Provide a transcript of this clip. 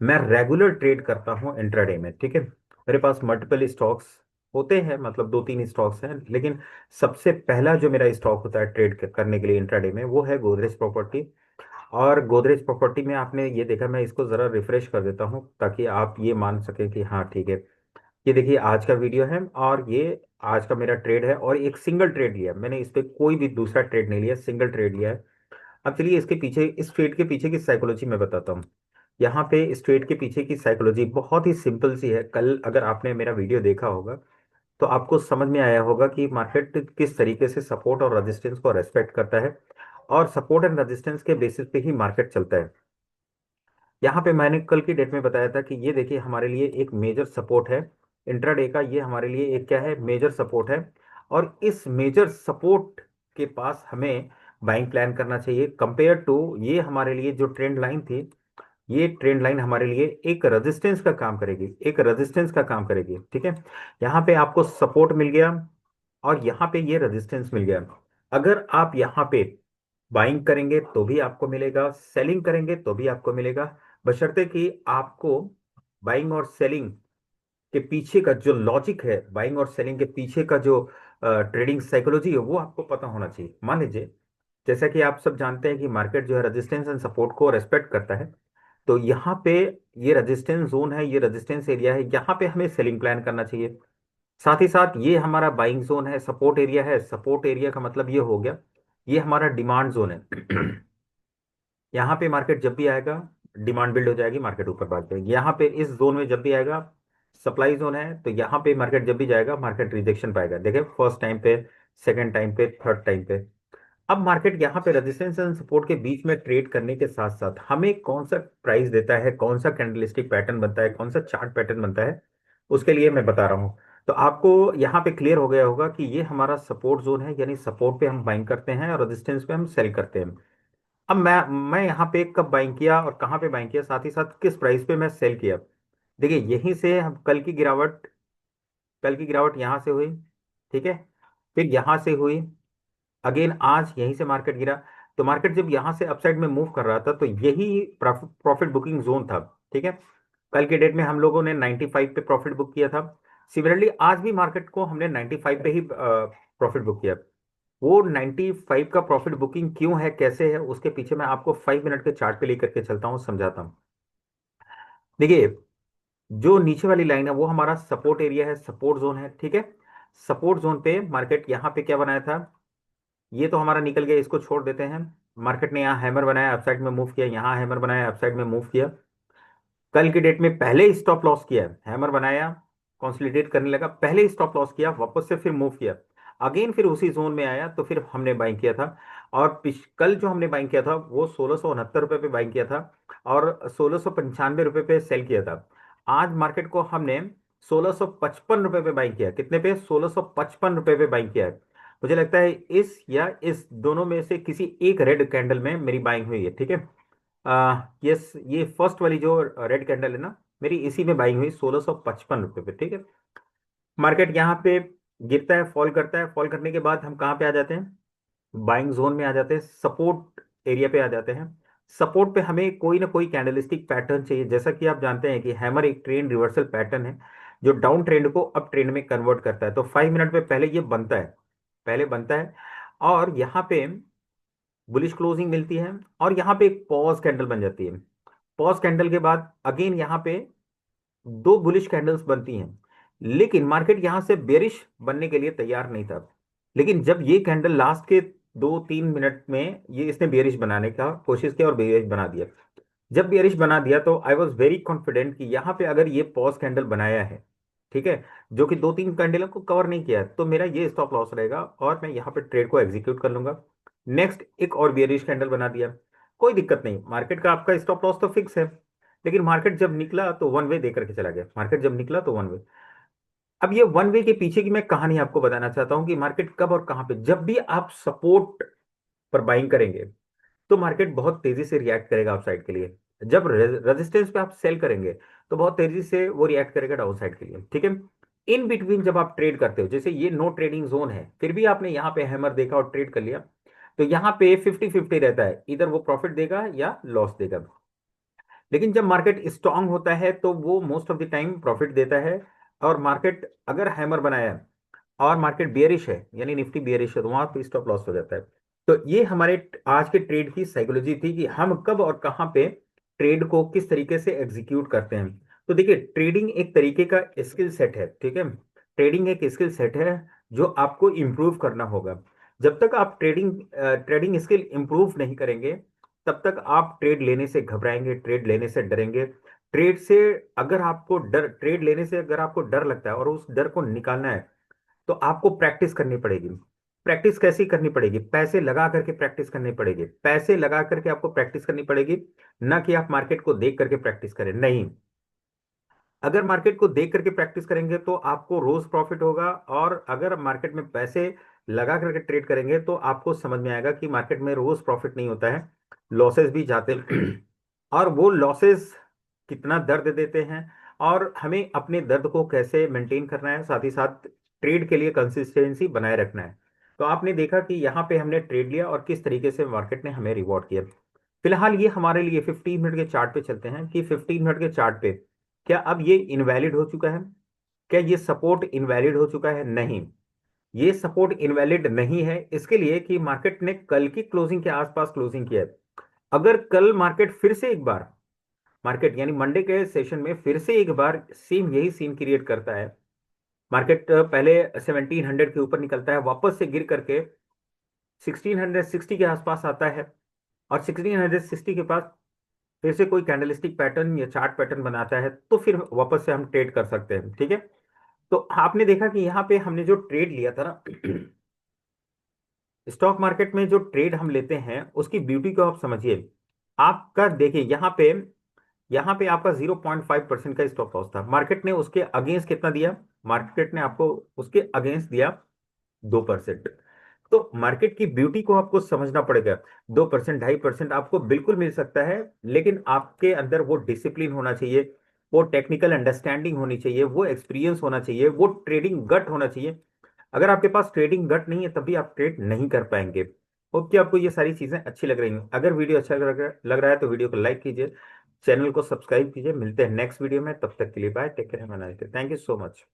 मैं regular trade करता हूँ इंट्राडे में, ठीक है। मेरे पास मल्टीपल स्टॉक्स होते हैं, मतलब दो तीन स्टॉक्स हैं, लेकिन सबसे पहला जो मेरा स्टॉक होता है ट्रेड करने के लिए इंट्राडे में, वो है गोदरेज प्रॉपर्टी। और गोदरेज प्रॉपर्टी में आपने ये देखा, मैं इसको ज़रा रिफ्रेश कर देता हूँ ताकि आप ये मान सकें कि हाँ ठीक है। ये देखिए आज का वीडियो है, और ये आज का मेरा ट्रेड है, और एक सिंगल ट्रेड लिया है मैंने, इस पे कोई भी दूसरा ट्रेड नहीं लिया, सिंगल ट्रेड लिया है। अब चलिए इसके पीछे, इस ट्रेड के पीछे की साइकोलॉजी मैं बताता हूँ। यहाँ पे इस ट्रेड के पीछे की साइकोलॉजी बहुत ही सिंपल सी है। कल अगर आपने मेरा वीडियो देखा होगा तो आपको समझ में आया होगा कि मार्केट किस तरीके से सपोर्ट और रेजिस्टेंस को रेस्पेक्ट करता है, और सपोर्ट एंड रेजिस्टेंस के बेसिस पे ही मार्केट चलता है। यहाँ पे मैंने कल की डेट में बताया था कि ये देखिए हमारे लिए एक मेजर सपोर्ट है इंट्राडे का, ये हमारे लिए एक क्या है, मेजर सपोर्ट है। और इस मेजर सपोर्ट के पास हमें बाइंग प्लान करना चाहिए, कंपेयर टू ये हमारे लिए जो ट्रेंड लाइन थी, ये ट्रेंड लाइन हमारे लिए एक रेजिस्टेंस का काम करेगी, एक रेजिस्टेंस का काम करेगी, ठीक है। यहाँ पे आपको सपोर्ट मिल गया, और यहाँ पे ये रेजिस्टेंस मिल गया। अगर आप यहाँ पे बाइंग करेंगे तो भी आपको मिलेगा, सेलिंग करेंगे तो भी आपको मिलेगा, बशर्ते कि आपको बाइंग और सेलिंग के पीछे का जो लॉजिक है, बाइंग और सेलिंग के पीछे का जो ट्रेडिंग साइकोलॉजी है, वो आपको पता होना चाहिए। मान लीजिए जैसा कि आप सब जानते हैं कि मार्केट जो है रेजिस्टेंस एंड सपोर्ट को रेस्पेक्ट करता है, तो यहाँ पे ये रेजिस्टेंस जोन है, ये रेजिस्टेंस एरिया है, यहाँ पे हमें सेलिंग प्लान करना चाहिए। साथ ही साथ ये हमारा बाइंग जोन है, सपोर्ट एरिया है, सपोर्ट एरिया का मतलब ये हो गया, ये हमारा डिमांड जोन है। यहाँ पे मार्केट जब भी आएगा डिमांड बिल्ड हो जाएगी, मार्केट ऊपर भाग जाएगी। यहाँ पे इस जोन में जब भी आएगा सप्लाई जोन है, तो यहाँ पे मार्केट जब भी जाएगा मार्केट रिजेक्शन पाएगा। देखिए फर्स्ट टाइम पे, सेकंड टाइम पे, थर्ड टाइम पे। अब मार्केट यहाँ पे रेजिस्टेंस एंड सपोर्ट के बीच में ट्रेड करने के साथ साथ हमें कौन सा प्राइस देता है, कौन सा कैंडलस्टिक पैटर्न बनता है, कौन सा चार्ट पैटर्न बनता है, उसके लिए मैं बता रहा हूँ। तो आपको यहाँ पे क्लियर हो गया होगा कि ये हमारा सपोर्ट जोन है, यानी सपोर्ट पे हम बाइंग करते हैं और रेजिस्टेंस पे हम सेल करते हैं। अब मैं यहाँ पे कब बाइंग किया और कहाँ पे बाइंग किया, साथ ही साथ किस प्राइस पे मैं सेल किया। देखिए यहीं से हम कल की गिरावट यहाँ से हुई, ठीक है। फिर यहाँ से हुई, अगेन आज यहीं से मार्केट गिरा। तो मार्केट जब यहाँ से अपसाइड में मूव कर रहा था तो यही प्रॉफिट बुकिंग जोन था, ठीक है। कल के डेट में हम लोगों ने 95 पे प्रॉफिट बुक किया था। सिमिलरली आज भी मार्केट को हमने 95 पे ही प्रॉफिट बुक किया। वो 95 का प्रॉफिट बुकिंग क्यों है, कैसे है, उसके पीछे मैं आपको 5 मिनट के चार्ट पे लेकर के चलता हूँ, समझाता हूँ। देखिए जो नीचे वाली लाइन है वो हमारा सपोर्ट एरिया है, सपोर्ट जोन है, ठीक है। सपोर्ट जोन पे मार्केट यहाँ पे क्या बनाया था, ये तो हमारा निकल गया, इसको छोड़ देते हैं। मार्केट ने यहाँ हैमर बनाया, अपसाइड में मूव किया, यहाँ हैमर बनाया, अपसाइड में मूव किया। कल की डेट में पहले स्टॉप लॉस किया, हैमर बनाया, कंसोलिडेट करने लगा, पहले स्टॉप लॉस किया, वापस से फिर मूव किया, अगेन फिर उसी जोन में आया, तो फिर हमने बाइंग किया था। और कल जो हमने बाइंग किया था वो 1669 रुपये पे बाइंग किया था, और 1695 रुपये पे सेल किया था। आज मार्केट को हमने 1655 रुपये पे बाइंग किया, कितने पे, 1655 रुपये पे बाइंग किया है। मुझे लगता है इस या इस दोनों में से किसी एक रेड कैंडल में मेरी बाइंग हुई है, ठीक है। यस, ये फर्स्ट वाली जो रेड कैंडल है ना, मेरी इसी में बाइंग हुई 1655 रुपये पे, ठीक है। मार्केट यहाँ पे गिरता है, फॉल करता है, फॉल करने के बाद हम कहाँ पे आ जाते हैं, बाइंग जोन में आ जाते हैं, सपोर्ट एरिया पे आ जाते हैं। सपोर्ट पे हमें कोई ना कोई कैंडलस्टिक पैटर्न चाहिए। जैसा कि आप जानते हैं कि हैमर एक ट्रेंड रिवर्सल पैटर्न है जो डाउन ट्रेंड को अप ट्रेंड में कन्वर्ट करता है। तो 5 मिनट पे पहले ये बनता है, पहले बनता है, और यहाँ पे बुलिश क्लोजिंग मिलती है, और यहाँ पे एक पॉज कैंडल बन जाती है। पॉज कैंडल के बाद अगेन यहाँ पे दो बुलिश कैंडल्स बनती हैं, लेकिन मार्केट यहां से बेरिश बनने के लिए तैयार नहीं था। लेकिन जब ये कैंडल लास्ट के 2-3 मिनट में ये इसने बेरिश बनाने का कोशिश किया और बेरिश बना दिया। जब बेरिश बना दिया तो आई वॉज वेरी कॉन्फिडेंट कि यहाँ पे अगर ये पॉज कैंडल बनाया है, ठीक है, जो कि 2-3 कैंडलों को कवर नहीं किया है, तो मेरा ये स्टॉप लॉस रहेगा और मैं यहाँ पे ट्रेड को एग्जीक्यूट कर लूंगा। नेक्स्ट एक और बेरिश कैंडल बना दिया, कोई दिक्कत नहीं, मार्केट का आपका स्टॉप लॉस तो फिक्स है। लेकिन मार्केट जब निकला तो वन वे दे करके चला गया, मार्केट जब निकला तो वन वे। अब ये वन वे के पीछे की मैं कहानी आपको बताना चाहता हूं कि मार्केट कब और कहां पे, जब भी आप सपोर्ट पर बाइंग करेंगे तो मार्केट बहुत तेजी से रिएक्ट करेगा अप साइड के लिए। जब रेजिस्टेंस पे आप सेल करेंगे तो बहुत तेजी से वो रिएक्ट करेगा डाउन साइड के लिए, ठीक है। इन बिटवीन जब आप ट्रेड करते हो, जैसे ये नो ट्रेडिंग जोन है, फिर भी आपने यहाँ पे हैमर देखा और ट्रेड कर लिया, तो यहाँ पे 50-50 रहता है, इधर वो प्रॉफिट देगा या लॉस देगा। लेकिन जब मार्केट स्ट्रांग होता है तो वो most of the time profit देता है। और मार्केट अगर हैमर बनाया और मार्केट बियरिश है, यानी निफ्टी बियरिश है, तो वहां पे स्टॉप लॉस हो जाता है। तो ये हमारे आज के ट्रेड की साइकोलॉजी थी कि हम कब और कहाँ पे ट्रेड को किस तरीके से एग्जीक्यूट करते हैं। तो देखिए, ट्रेडिंग एक तरीके का स्किल सेट है, ठीक है। ट्रेडिंग एक स्किल सेट है जो आपको इम्प्रूव करना होगा। जब तक आप ट्रेडिंग ट्रेडिंग स्किल इम्प्रूव नहीं करेंगे, तब तक आप ट्रेड लेने से घबराएंगे, ट्रेड लेने से डरेंगे। ट्रेड से अगर आपको डर ट्रेड लेने से अगर आपको डर लगता है और उस डर को निकालना है, तो आपको प्रैक्टिस करनी पड़ेगी। प्रैक्टिस कैसी करनी पड़ेगी? पैसे लगा करके प्रैक्टिस करनी पड़ेगी। पैसे लगा करके आपको प्रैक्टिस करनी पड़ेगी, ना कि आप मार्केट को देख करके प्रैक्टिस करें, नहीं। अगर मार्केट को देख करके प्रैक्टिस करेंगे तो आपको रोज प्रॉफिट होगा, और अगर मार्केट में पैसे लगा करके ट्रेड करेंगे तो आपको समझ में आएगा कि मार्केट में रोज प्रॉफिट नहीं होता है, लॉसेस भी जाते हैं। और वो लॉसेस कितना दर्द देते हैं, और हमें अपने दर्द को कैसे मेंटेन करना है, साथ ही साथ ट्रेड के लिए कंसिस्टेंसी बनाए रखना है। तो आपने देखा कि यहाँ पे हमने ट्रेड लिया और किस तरीके से मार्केट ने हमें रिवॉर्ड किया। फिलहाल ये हमारे लिए 15 मिनट के चार्ट पे चलते हैं कि 15 मिनट के चार्ट पे क्या अब ये इनवैलिड हो चुका है? क्या ये सपोर्ट इनवैलिड हो चुका है? नहीं, ये सपोर्ट इनवैलिड नहीं है, इसके लिए कि मार्केट ने कल की क्लोजिंग के आसपास क्लोजिंग किया है। अगर कल मार्केट फिर से एक बार, मार्केट यानी मंडे के सेशन में फिर से एक बार सेम यही सीन क्रिएट करता है, मार्केट पहले 1700 के ऊपर निकलता है, वापस से गिर करके 1660 के आसपास आता है, और 1660 के पास फिर से कोई कैंडलस्टिक पैटर्न या चार्ट पैटर्न बनाता है, तो फिर वापस से हम ट्रेड कर सकते हैं, ठीक है। तो आपने देखा कि यहाँ पे हमने जो ट्रेड लिया था ना, स्टॉक मार्केट में जो ट्रेड हम लेते हैं उसकी ब्यूटी को आप समझिए। आपका देखिए यहाँ पे आपका 0.5% का स्टॉप लॉस था, मार्केट ने उसके अगेंस्ट कितना दिया? मार्केट ने आपको उसके अगेंस्ट दिया 2%। तो मार्केट की ब्यूटी को आपको समझना पड़ेगा। 2%, 2.5% आपको बिल्कुल मिल सकता है, लेकिन आपके अंदर वो डिसिप्लिन होना चाहिए, वो टेक्निकल अंडरस्टैंडिंग होनी चाहिए, वो एक्सपीरियंस होना चाहिए, वो ट्रेडिंग गट होना चाहिए। अगर आपके पास ट्रेडिंग गट नहीं है तभी आप ट्रेड नहीं कर पाएंगे। होप कि आपको ये सारी चीजें अच्छी लग रही हैं। अगर वीडियो अच्छा लग रहा है तो वीडियो को लाइक कीजिए, चैनल को सब्सक्राइब कीजिए। मिलते हैं नेक्स्ट वीडियो में, तब तक के लिए bye, take care, have a nice day, thank you so much.